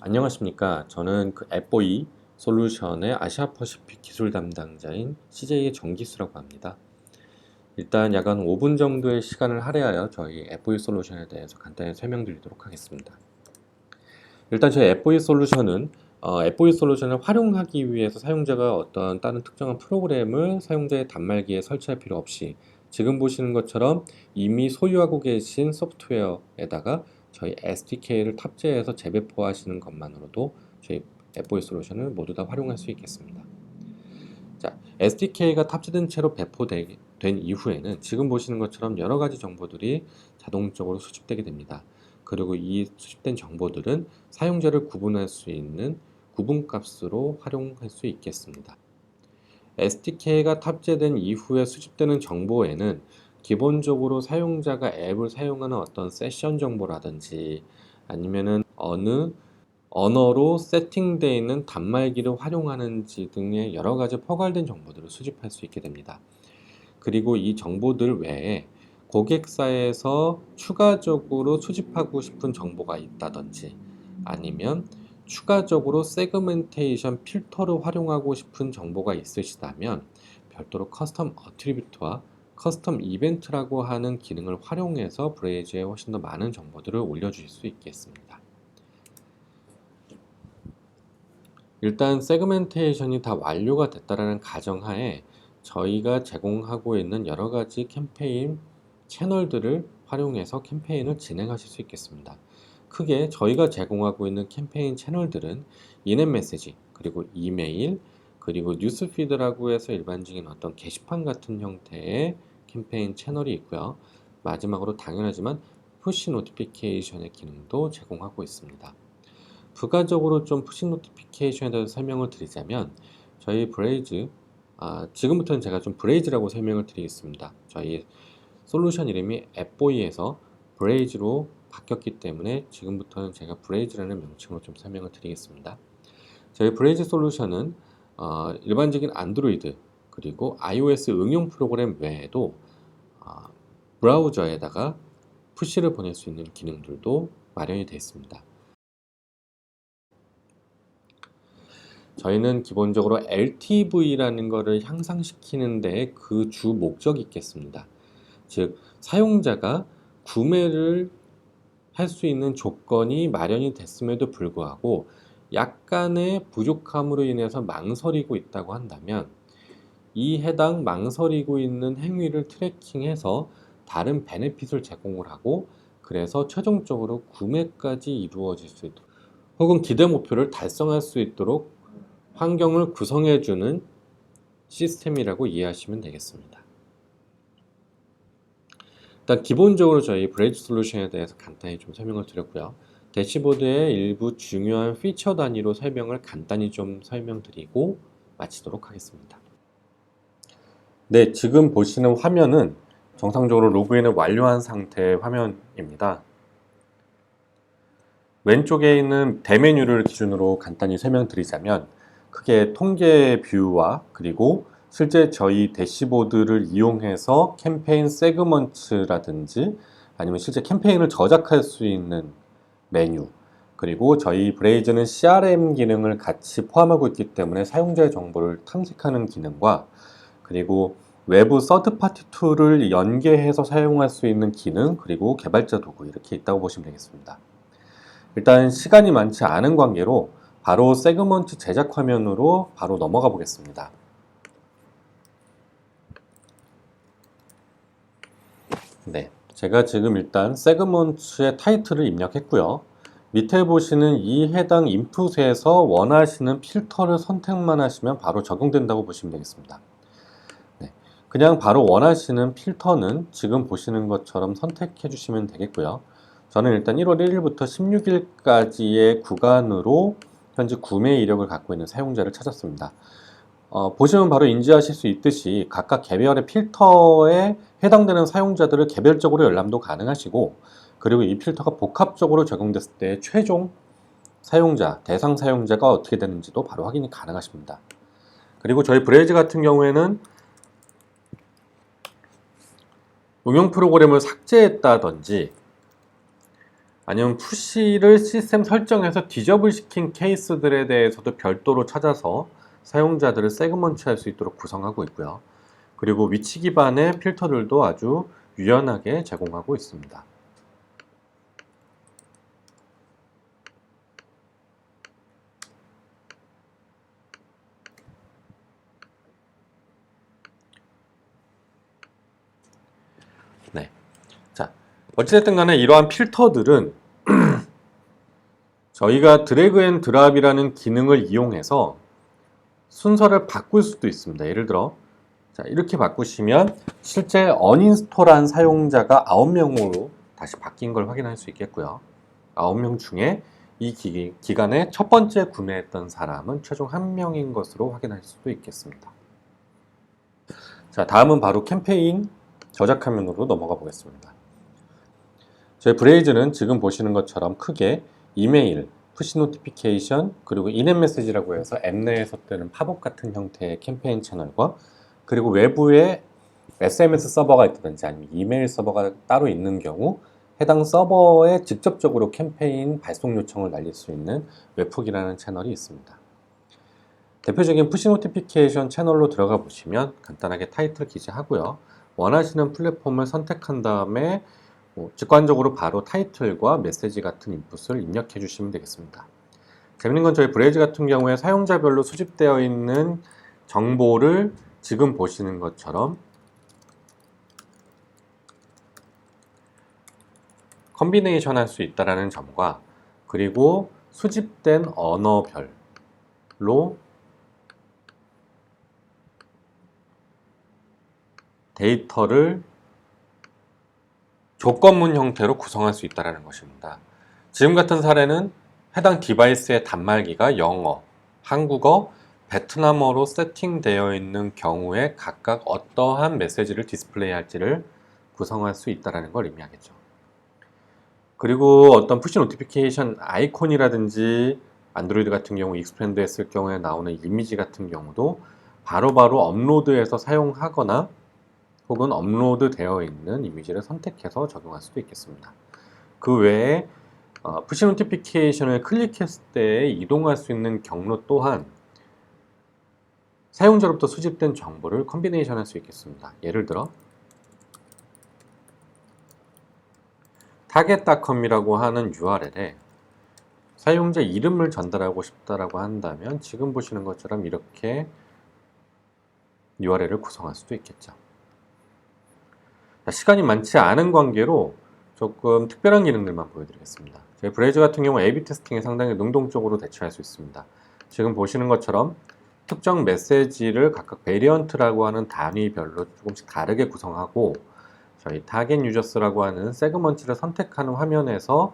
안녕하십니까. 저는 그 앱보이 솔루션의 아시아 퍼시픽 기술 담당자인 CJ 정기수라고 합니다. 일단 약 한 5분 정도의 시간을 할애하여 저희 앱보이 솔루션에 대해서 간단히 설명드리도록 하겠습니다. 일단 저희 앱보이 솔루션을 활용하기 위해서 사용자가 어떤 다른 특정한 프로그램을 사용자의 단말기에 설치할 필요 없이 지금 보시는 것처럼 이미 소유하고 계신 소프트웨어에다가 저희 SDK를 탑재해서 재배포하시는 것만으로도 저희 앱보이 솔루션을 모두 다 활용할 수 있겠습니다. 자, SDK가 탑재된 채로 배포된 이후에는 지금 보시는 것처럼 여러 가지 정보들이 자동적으로 수집되게 됩니다. 그리고 이 수집된 정보들은 사용자를 구분할 수 있는 구분값으로 활용할 수 있겠습니다. SDK가 탑재된 이후에 수집되는 정보에는 기본적으로 사용자가 앱을 사용하는 어떤 세션 정보라든지 아니면은 어느 언어로 세팅되어 있는 단말기를 활용하는지 등의 여러 가지 포괄된 정보들을 수집할 수 있게 됩니다. 그리고 이 정보들 외에 고객사에서 추가적으로 수집하고 싶은 정보가 있다든지 아니면 추가적으로 세그멘테이션 필터를 활용하고 싶은 정보가 있으시다면 별도로 커스텀 어트리뷰트와 커스텀 이벤트라고 하는 기능을 활용해서 브레이즈에 훨씬 더 많은 정보들을 올려주실 수 있겠습니다. 일단 세그멘테이션이 다 완료가 됐다라는 가정하에 저희가 제공하고 있는 여러 가지 캠페인 채널들을 활용해서 캠페인을 진행하실 수 있겠습니다. 크게 저희가 제공하고 있는 캠페인 채널들은 이넷 메시지, 그리고 이메일, 그리고 뉴스피드라고 해서 일반적인 어떤 게시판 같은 형태의 캠페인 채널이 있고요. 마지막으로 당연하지만 푸시 노티피케이션의 기능도 제공하고 있습니다. 부가적으로 좀 푸시 노티피케이션에 대해서 설명을 드리자면 저희 브레이즈, 지금부터는 제가 좀 브레이즈라고 설명을 드리겠습니다. 저희 솔루션 이름이 앱보이에서 브레이즈로 바뀌었기 때문에 지금부터는 제가 브레이즈라는 명칭으로 좀 설명을 드리겠습니다. 저희 브레이즈 솔루션은 일반적인 안드로이드 그리고 iOS 응용 프로그램 외에도 브라우저에다가 푸시를 보낼 수 있는 기능들도 마련이 되어 있습니다. 저희는 기본적으로 LTV라는 것을 향상시키는 데 그 주 목적이 있겠습니다. 즉, 사용자가 구매를 할 수 있는 조건이 마련이 됐음에도 불구하고 약간의 부족함으로 인해서 망설이고 있다고 한다면 이 해당 망설이고 있는 행위를 트래킹해서 다른 베네핏을 제공을 하고 그래서 최종적으로 구매까지 이루어질 수 있도록 혹은 기대 목표를 달성할 수 있도록 환경을 구성해주는 시스템이라고 이해하시면 되겠습니다. 일단 기본적으로 저희 브레이즈 솔루션에 대해서 간단히 좀 설명을 드렸고요. 대시보드의 일부 중요한 피처 단위로 설명을 간단히 좀 설명드리고 마치도록 하겠습니다. 네, 지금 보시는 화면은 정상적으로 로그인을 완료한 상태의 화면입니다. 왼쪽에 있는 대메뉴를 기준으로 간단히 설명드리자면 크게 통계 뷰와 그리고 실제 저희 대시보드를 이용해서 캠페인 세그먼트라든지 아니면 실제 캠페인을 저작할 수 있는 메뉴, 그리고 저희 브레이즈는 CRM 기능을 같이 포함하고 있기 때문에 사용자의 정보를 탐색하는 기능과 그리고 외부 서드파티 툴을 연계해서 사용할 수 있는 기능, 그리고 개발자 도구 이렇게 있다고 보시면 되겠습니다. 일단 시간이 많지 않은 관계로 바로 세그먼트 제작 화면으로 바로 넘어가 보겠습니다. 네, 제가 지금 일단 세그먼트의 타이틀을 입력했고요. 밑에 보시는 이 해당 인풋에서 원하시는 필터를 선택만 하시면 바로 적용된다고 보시면 되겠습니다. 네, 그냥 바로 원하시는 필터는 지금 보시는 것처럼 선택해 주시면 되겠고요. 저는 일단 1월 1일부터 16일까지의 구간으로 현재 구매 이력을 갖고 있는 사용자를 찾았습니다. 보시면 바로 인지하실 수 있듯이 각각 개별의 필터에 해당되는 사용자들을 개별적으로 열람도 가능하시고 그리고 이 필터가 복합적으로 적용됐을 때 최종 사용자, 대상 사용자가 어떻게 되는지도 바로 확인이 가능하십니다. 그리고 저희 브레이즈 같은 경우에는 응용 프로그램을 삭제했다든지 아니면 푸시를 시스템 설정에서 디저블 시킨 케이스들에 대해서도 별도로 찾아서 사용자들을 세그먼트할 수 있도록 구성하고 있고요. 그리고 위치 기반의 필터들도 아주 유연하게 제공하고 있습니다. 네. 자, 어찌됐든 간에 이러한 필터들은 저희가 드래그 앤 드랍이라는 기능을 이용해서 순서를 바꿀 수도 있습니다. 예를 들어 자, 이렇게 바꾸시면 실제 어인스톨한 사용자가 9명으로 다시 바뀐 걸 확인할 수 있겠고요. 9명 중에 이 기간에 첫 번째 구매했던 사람은 최종 1명인 것으로 확인할 수도 있겠습니다. 자, 다음은 바로 캠페인 저작 화면으로 넘어가 보겠습니다. 저희 브레이즈는 지금 보시는 것처럼 크게 이메일, 푸시 노티피케이션, 그리고 인앱 메시지라고 해서 앱 내에서 뜨는 팝업 같은 형태의 캠페인 채널과 그리고 외부에 SMS 서버가 있다든지 아니면 이메일 서버가 따로 있는 경우 해당 서버에 직접적으로 캠페인 발송 요청을 날릴 수 있는 웹훅이라는 채널이 있습니다. 대표적인 푸시 노티피케이션 채널로 들어가 보시면 간단하게 타이틀 기재하고요. 원하시는 플랫폼을 선택한 다음에 직관적으로 바로 타이틀과 메시지 같은 인풋을 입력해 주시면 되겠습니다. 재밌는 건 저희 브레이즈 같은 경우에 사용자별로 수집되어 있는 정보를 지금 보시는 것처럼 컨비네이션 할 수 있다는 점과 그리고 수집된 언어별로 데이터를 조건문 형태로 구성할 수 있다는 것입니다. 지금 같은 사례는 해당 디바이스의 단말기가 영어, 한국어, 베트남어로 세팅되어 있는 경우에 각각 어떠한 메시지를 디스플레이 할지를 구성할 수 있다는 걸 의미하겠죠. 그리고 어떤 푸시 노티피케이션 아이콘이라든지 안드로이드 같은 경우 익스펜드 했을 경우에 나오는 이미지 같은 경우도 바로바로 업로드해서 사용하거나 혹은 업로드 되어 있는 이미지를 선택해서 적용할 수도 있겠습니다. 그 외에 푸시 노티피케이션을 클릭했을 때 이동할 수 있는 경로 또한 사용자로부터 수집된 정보를 컨비네이션 할 수 있겠습니다. 예를 들어 target.com이라고 하는 URL에 사용자 이름을 전달하고 싶다라고 한다면 지금 보시는 것처럼 이렇게 URL을 구성할 수도 있겠죠. 시간이 많지 않은 관계로 조금 특별한 기능들만 보여드리겠습니다. 저희 브레이즈 같은 경우 A/B 테스팅에 상당히 능동적으로 대처할 수 있습니다. 지금 보시는 것처럼 특정 메시지를 각각 베리언트라고 하는 단위별로 조금씩 다르게 구성하고 저희 타겟 유저스라고 하는 세그먼트를 선택하는 화면에서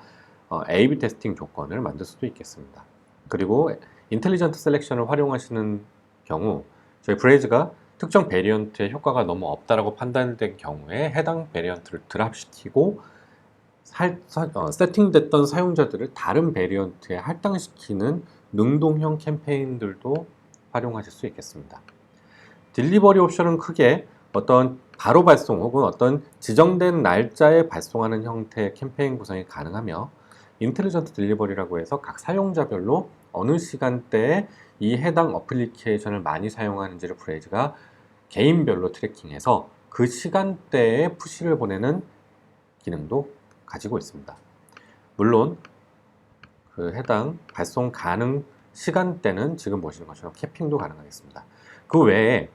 A/B 테스팅 조건을 만들 수도 있겠습니다. 그리고 인텔리전트 셀렉션을 활용하시는 경우 저희 브레이즈가 특정 베리언트의 효과가 너무 없다라고 판단된 경우에 해당 베리언트를 드랍시키고 세팅됐던 사용자들을 다른 베리언트에 할당시키는 능동형 캠페인들도 활용하실 수 있겠습니다. 딜리버리 옵션은 크게 어떤 바로 발송 혹은 어떤 지정된 날짜에 발송하는 형태의 캠페인 구성이 가능하며 인텔리전트 딜리버리라고 해서 각 사용자별로 어느 시간대에 이 해당 어플리케이션을 많이 사용하는지를 브레이즈가 개인별로 트래킹해서 그 시간대에 푸시를 보내는 기능도 가지고 있습니다. 물론 그 해당 발송 가능 시간대는 지금 보시는 것처럼 캐핑도 가능하겠습니다. 그 외에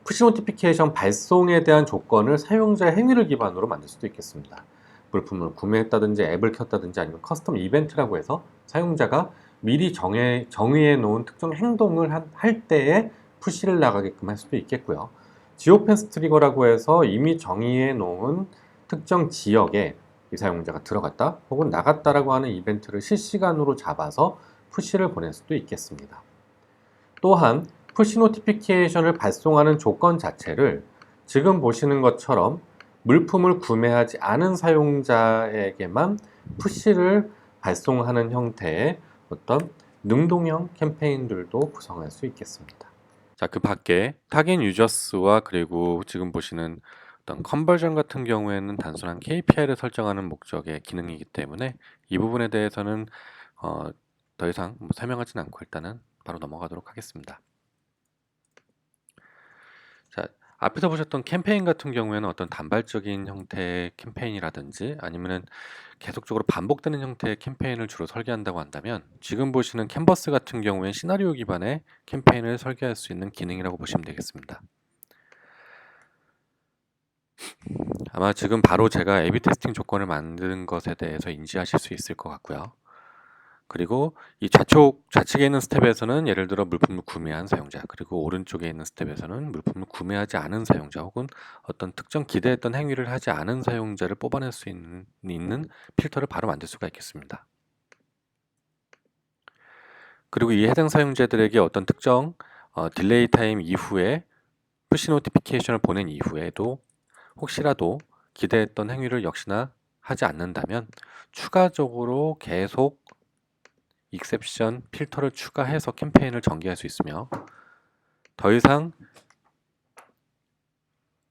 푸시 노티피케이션 발송에 대한 조건을 사용자의 행위를 기반으로 만들 수도 있겠습니다. 물품을 구매했다든지 앱을 켰다든지 아니면 커스텀 이벤트라고 해서 사용자가 미리 정의해 놓은 특정 행동을 할 때에 푸시를 나가게끔 할 수도 있겠고요. 지오펜스 트리거라고 해서 이미 정의해 놓은 특정 지역에 이 사용자가 들어갔다 혹은 나갔다라고 하는 이벤트를 실시간으로 잡아서 푸시를 보낼 수도 있겠습니다. 또한 푸시 노티피케이션을 발송하는 조건 자체를 지금 보시는 것처럼 물품을 구매하지 않은 사용자에게만 푸시를 발송하는 형태의 어떤 능동형 캠페인들도 구성할 수 있겠습니다. 자, 그 밖에 타겟 유저스와 그리고 지금 보시는 어떤 컨버전 같은 경우에는 단순한 KPI를 설정하는 목적의 기능이기 때문에 이 부분에 대해서는 더 이상 설명하진 않고 일단은 바로 넘어가도록 하겠습니다. 자, 앞에서 보셨던 캠페인 같은 경우에는 어떤 단발적인 형태의 캠페인이라든지 아니면은 계속적으로 반복되는 형태의 캠페인을 주로 설계한다고 한다면, 지금 보시는 캔버스 같은 경우엔 시나리오 기반의 캠페인을 설계할 수 있는 기능이라고 보시면 되겠습니다. 아마 지금 바로 제가 A/B 테스팅 조건을 만든 것에 대해서 인지하실 수 있을 것 같고요. 그리고 이 좌측에 있는 스텝에서는 예를 들어 물품을 구매한 사용자, 그리고 오른쪽에 있는 스텝에서는 물품을 구매하지 않은 사용자 혹은 어떤 특정 기대했던 행위를 하지 않은 사용자를 뽑아낼 수 있는 필터를 바로 만들 수가 있겠습니다. 그리고 이 해당 사용자들에게 어떤 특정 딜레이 타임 이후에 푸시 노티피케이션을 보낸 이후에도 혹시라도 기대했던 행위를 역시나 하지 않는다면 추가적으로 계속 익셉션 필터를 추가해서 캠페인을 전개할 수 있으며, 더 이상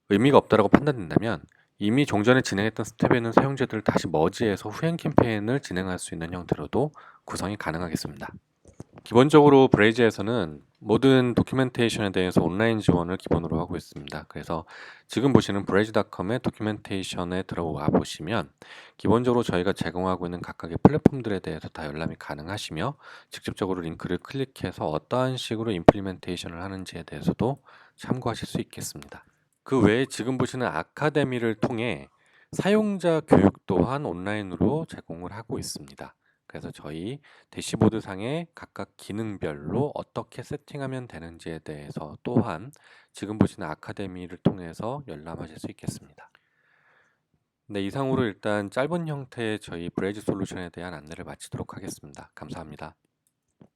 의미가 없다라고 판단된다면 이미 종전에 진행했던 스텝에 있는 사용자들을 다시 머지해서 후행 캠페인을 진행할 수 있는 형태로도 구성이 가능하겠습니다. 기본적으로 브레이즈에서는 모든 도큐멘테이션에 대해서 온라인 지원을 기본으로 하고 있습니다. 그래서 지금 보시는 브레이즈.com의 도큐멘테이션에 들어와 보시면 기본적으로 저희가 제공하고 있는 각각의 플랫폼들에 대해서 다 열람이 가능하시며, 직접적으로 링크를 클릭해서 어떠한 식으로 임플리멘테이션을 하는지에 대해서도 참고하실 수 있겠습니다. 그 외에 지금 보시는 아카데미를 통해 사용자 교육 또한 온라인으로 제공을 하고 있습니다. 그래서 저희 대시보드 상에 각각 기능별로 어떻게 세팅하면 되는지에 대해서 또한 지금 보시는 아카데미를 통해서 열람하실 수 있겠습니다. 네, 이상으로 일단 짧은 형태의 저희 브레이즈 솔루션에 대한 안내를 마치도록 하겠습니다. 감사합니다.